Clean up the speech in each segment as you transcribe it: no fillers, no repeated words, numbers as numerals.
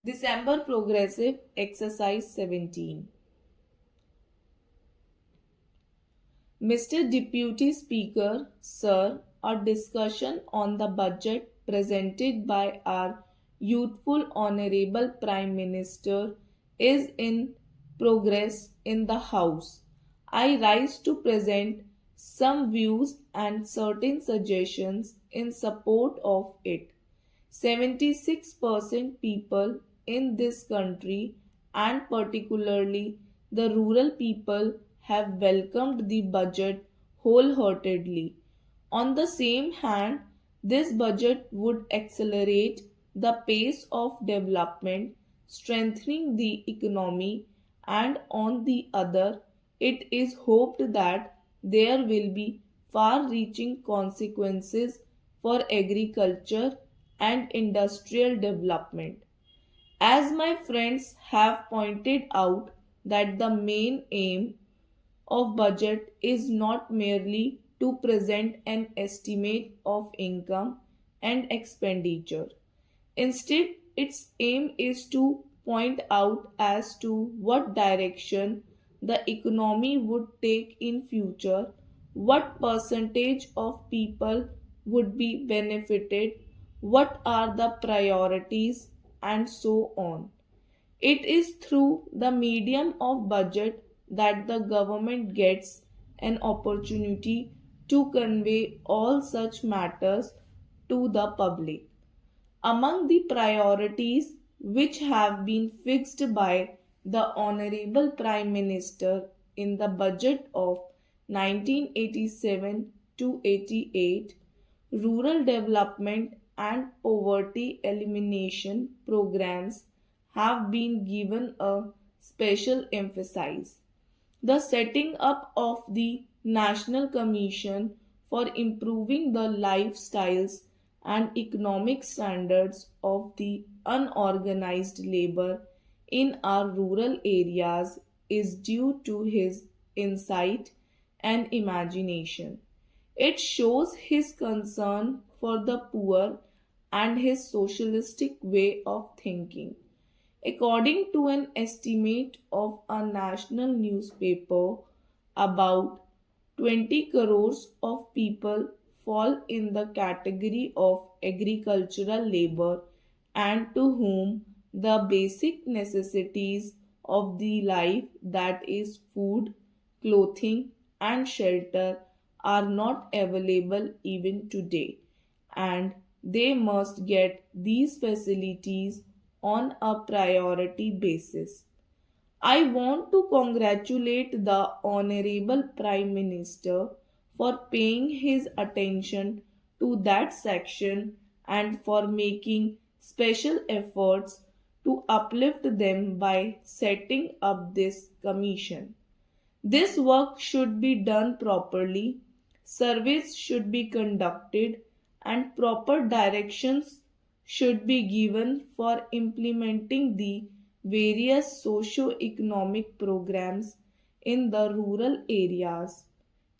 December Progressive Exercise 17. Mr. Deputy Speaker, Sir, a discussion on the budget presented by our youthful Honorable Prime Minister is in progress in the House. I rise to present some views and certain suggestions in support of it. 76% people in this country, and particularly the rural people, have welcomed the budget wholeheartedly. On the same hand, this budget would accelerate the pace of development, strengthening the economy, and on the other, it is hoped that there will be far reaching consequences for agriculture and industrial development. As my friends have pointed out, that the main aim of budget is not merely to present an estimate of income and expenditure. Instead, its aim is to point out as to what direction the economy would take in future, what percentage of people would be benefited, what are the priorities, and so on. It is through the medium of budget that the government gets an opportunity to convey all such matters to the public. Among the priorities which have been fixed by the Honorable Prime Minister in the budget of 1987 to 88, rural development and poverty elimination programs have been given a special emphasis. The setting up of the National Commission for improving the lifestyles and economic standards of the unorganized labor in our rural areas is due to his insight and imagination. It shows his concern for the poor and his socialistic way of thinking. According to an estimate of a national newspaper, about 20 crores of people fall in the category of agricultural labor and to whom the basic necessities of the life, that is food, clothing, and shelter, are not available even today, and they must get these facilities on a priority basis. I want to congratulate the Honorable Prime Minister for paying his attention to that section and for making special efforts to uplift them by setting up this commission. This work should be done properly, surveys should be conducted, and proper directions should be given for implementing the various socio-economic programs in the rural areas.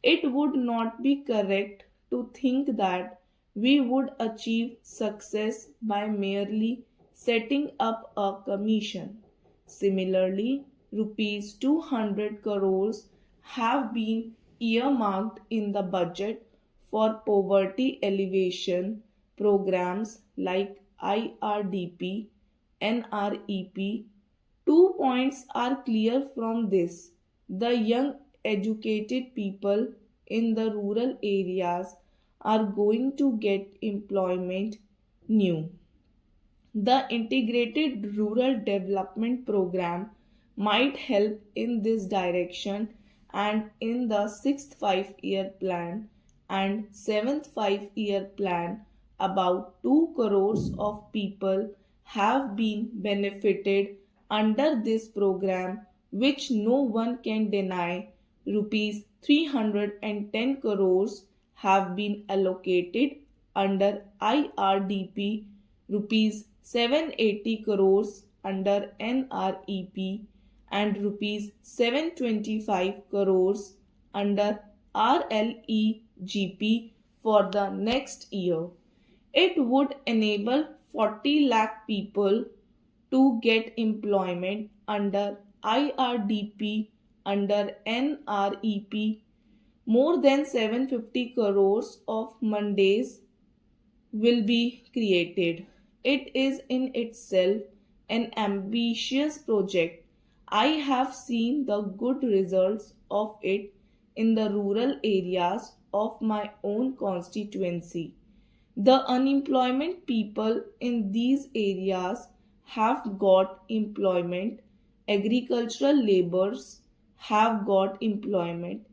It would not be correct to think that we would achieve success by merely setting up a commission. Similarly, rupees 200 crores have been earmarked in the budget for poverty alleviation programs like IRDP, NREP. 2 points are clear from this. The young educated people in the rural areas are going to get employment new. The Integrated Rural Development Program might help in this direction, and in the 6th 5-year plan and 7th 5-year plan, about 2 crores of people have been benefited under this program, which no one can deny. Rupees 310 crores have been allocated under IRDP, rupees 780 crores under NREP, and rupees 725 crores under RLEGP for the next year. It would enable 40 lakh people to get employment under IRDP, under NREP. More than 750 crores of Mondays will be created. It is in itself an ambitious project. I have seen the good results of it in the rural areas of my own constituency. The unemployment people in these areas have got employment, agricultural laborers have got employment.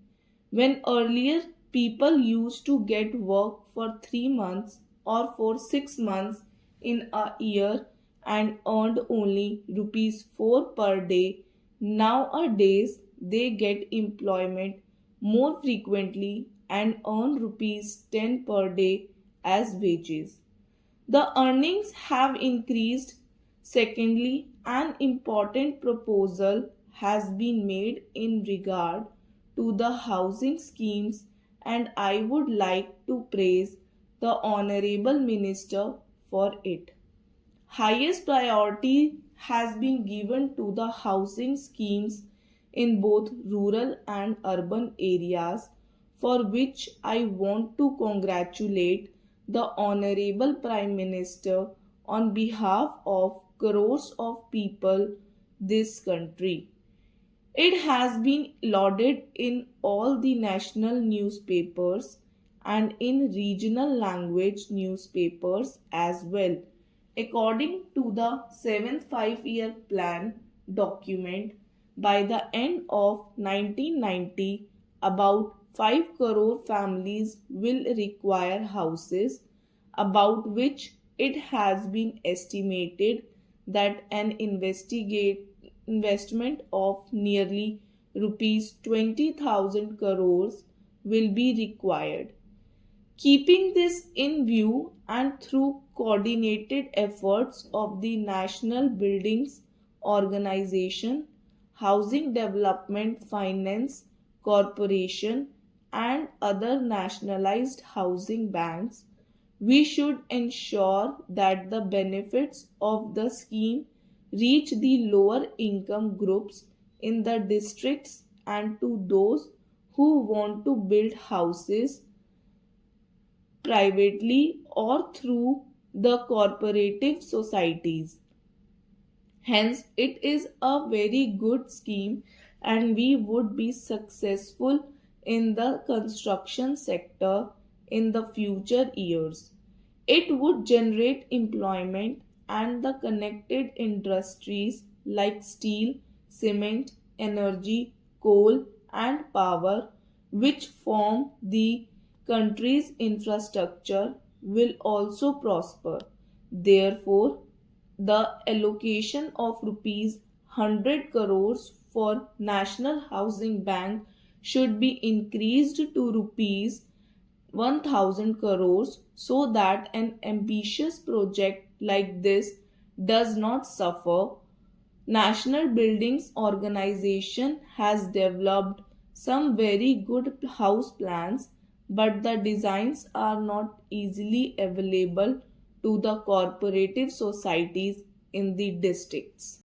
When earlier people used to get work for 3 months or for 6 months in a year and earned only rupees 4 per day, nowadays they get employment more frequently and earn rupees 10 per day as wages. The earnings have increased. Secondly, an important proposal has been made in regard to the housing schemes, and I would like to praise the Honorable Minister for it. Highest priority has been given to the housing schemes in both rural and urban areas, for which I want to congratulate the Honorable Prime Minister on behalf of crores of people this country. It has been lauded in all the national newspapers and in regional language newspapers as well. According to the 7th 5-year plan document, by the end of 1990, about 5 crore families will require houses, about which it has been estimated that an investment of nearly rupees 20,000 crores will be required. Keeping this in view and through coordinated efforts of the National Buildings Organization, Housing Development Finance Corporation, and other nationalized housing banks, we should ensure that the benefits of the scheme reach the lower income groups in the districts and to those who want to build houses privately or through the cooperative societies. Hence, it is a very good scheme and we would be successful in the construction sector in the future years. It would generate employment and the connected industries like steel, cement, energy, coal, and power, which form the country's infrastructure, will also prosper. Therefore, the allocation of rupees 100 crores for National Housing Bank should be increased to rupees 1000 crores so that an ambitious project like this does not suffer. National Buildings Organization has developed some very good house plans, but the designs are not easily available to the cooperative societies in the districts.